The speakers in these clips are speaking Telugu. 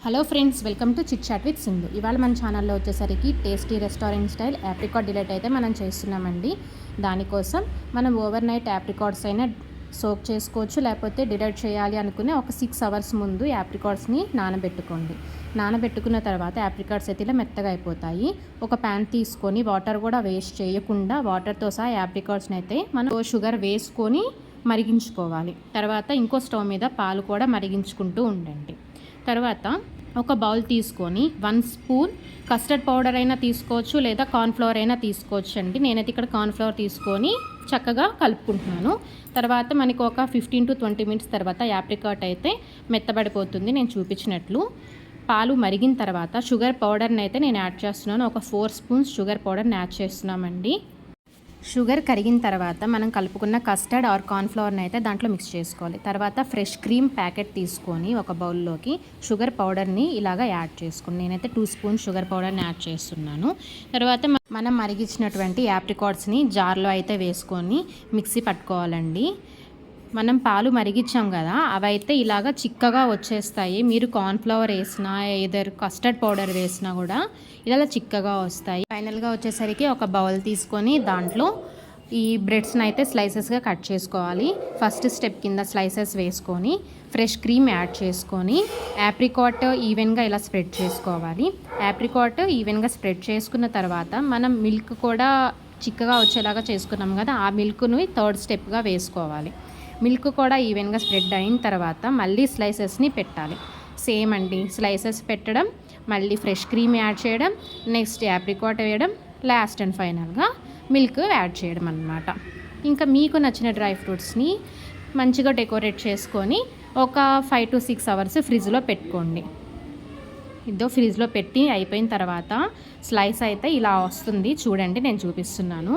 Hello friends, welcome to chit chat with Sindhu. ఇవాళ మన ఛానల్లో వచ్చేసరికి tasty restaurant style apricot delight అయితే మనం చేస్తున్నామండి. దానికోసం మనం ఓవర్ నైట్ యాప్రికాట్స్ అయినా సోక్ చేసుకోవచ్చు, లేకపోతే డిలైట్ చేయాలి అనుకునే ఒక 6 అవర్స్ ముందు యాప్రికాట్స్ని నానబెట్టుకోండి. నానబెట్టుకున్న తర్వాత యాప్రికాట్స్ అయితే ఇలా మెత్తగా అయిపోతాయి. ఒక ప్యాన్ తీసుకొని వాటర్ కూడా వేస్ట్ చేయకుండా వాటర్తో సహా యాప్రికాట్స్ని అయితే మనం షుగర్ వేసుకొని మరిగించుకోవాలి. తర్వాత ఇంకో స్టవ్ మీద పాలు కూడా మరిగించుకుంటూ ఉండండి. తర్వాత ఒక బౌల్ తీసుకొని 1 స్పూన్ కస్టర్డ్ పౌడర్ అయినా తీసుకోవచ్చు, లేదా కార్న్ఫ్లవర్ అయినా తీసుకోవచ్చు అండి. నేనైతే ఇక్కడ కార్న్ఫ్లవర్ తీసుకొని చక్కగా కలుపుకుంటున్నాను. తర్వాత మనకి ఒక 15 to 20 మినిట్స్ తర్వాత యాప్రికాట్ అయితే మెత్తబడిపోతుంది. నేను చూపించినట్లు పాలు మరిగిన తర్వాత షుగర్ పౌడర్ని అయితే నేను యాడ్ చేస్తున్నాను. ఒక 4 స్పూన్స్ షుగర్ పౌడర్ని యాడ్ చేస్తున్నామండి. షుగర్ కరిగిన తర్వాత మనం కలుపుకున్న కస్టర్డ్ ఆర్ కార్న్ఫ్లవర్ని అయితే దాంట్లో మిక్స్ చేసుకోవాలి. తర్వాత ఫ్రెష్ క్రీమ్ ప్యాకెట్ తీసుకొని ఒక బౌల్లోకి షుగర్ పౌడర్ని ఇలాగా యాడ్ చేసుకోండి. నేనైతే 2 స్పూన్స్ షుగర్ పౌడర్ని యాడ్ చేస్తున్నాను. తర్వాత మనం మరిగించినటువంటి యాప్రికాట్స్ని జార్లో అయితే వేసుకొని మిక్సీ పట్టుకోవాలండి. మనం పాలు మరిగించాం కదా, అవైతే ఇలాగ చిక్కగా వచ్చేస్తాయి. మీరు కార్న్ఫ్లవర్ వేసినా ఏదర్ కస్టర్డ్ పౌడర్ వేసినా కూడా ఇలా చిక్కగా వస్తాయి. ఫైనల్గా వచ్చేసరికి ఒక బౌల్ తీసుకొని దాంట్లో ఈ బ్రెడ్స్ని అయితే స్లైసెస్గా కట్ చేసుకోవాలి. ఫస్ట్ స్టెప్ కింద స్లైసెస్ వేసుకొని ఫ్రెష్ క్రీమ్ యాడ్ చేసుకొని యాప్రికాట్ ఈవెన్గా ఇలా స్ప్రెడ్ చేసుకోవాలి. యాప్రికాట్ ఈవెన్గా స్ప్రెడ్ చేసుకున్న తర్వాత మనం మిల్క్ కూడా చిక్కగా వచ్చేలాగా చేసుకున్నాం కదా, ఆ మిల్క్ని థర్డ్ స్టెప్గా వేసుకోవాలి. మిల్క్ కూడా ఈవెన్గా స్ప్రెడ్ అయిన తర్వాత మళ్ళీ స్లైసెస్ని పెట్టాలి. సేమ్ అండి, స్లైసెస్ పెట్టడం, మళ్ళీ ఫ్రెష్ క్రీమ్ యాడ్ చేయడం, నెక్స్ట్ యాప్రికాట్ వేయడం, లాస్ట్ అండ్ ఫైనల్గా మిల్క్ యాడ్ చేయడం అన్నమాట. ఇంకా మీకు నచ్చిన డ్రై ఫ్రూట్స్ని మంచిగా డెకరేట్ చేసుకొని ఒక 5 to 6 అవర్స్ ఫ్రిడ్జ్లో పెట్టుకోండి. ఇదో ఫ్రిడ్జ్లో పెట్టి అయిపోయిన తర్వాత స్లైస్ అయితే ఇలా వస్తుంది. చూడండి, నేను చూపిస్తున్నాను.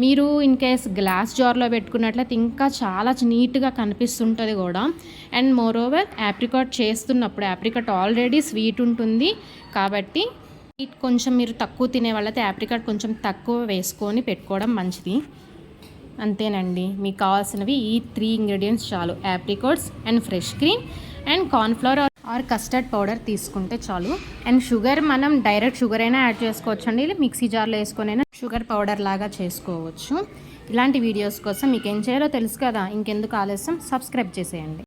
మీరు ఇన్ కేస్ గ్లాస్ జార్లో పెట్టుకున్నట్లయితే ఇంకా చాలా నీట్గా కనిపిస్తుంటుంది కూడా. అండ్ మోర్ ఓవర్ యాప్రికాట్ చేస్తున్నప్పుడు యాప్రికాట్ ఆల్రెడీ స్వీట్ ఉంటుంది కాబట్టి కొంచెం మీరు తక్కువ తినే వాళ్ళైతే యాప్రికాట్ కొంచెం తక్కువ వేసుకొని పెట్టుకోవడం మంచిది. అంతేనండి, మీకు కావాల్సినవి ఈ 3 ఇంగ్రీడియంట్స్ చాలు. Apricots and fresh cream and cornflour or custard powder తీసుకుంటే చాలు. అండ్ షుగర్ మనం డైరెక్ట్ షుగర్ అయినా యాడ్ చేసుకోవచ్చు అండి, మిక్సీ జార్లో వేసుకొని అయినా షుగర్ పౌడర్ లాగా చేసుకోవచ్చు. ఇలాంటి వీడియోస్ కోసం మీకు ఏం చేయాలో తెలుసు కదా, ఇంకెందుకు ఆలస్యం, సబ్స్క్రైబ్ చేసేయండి.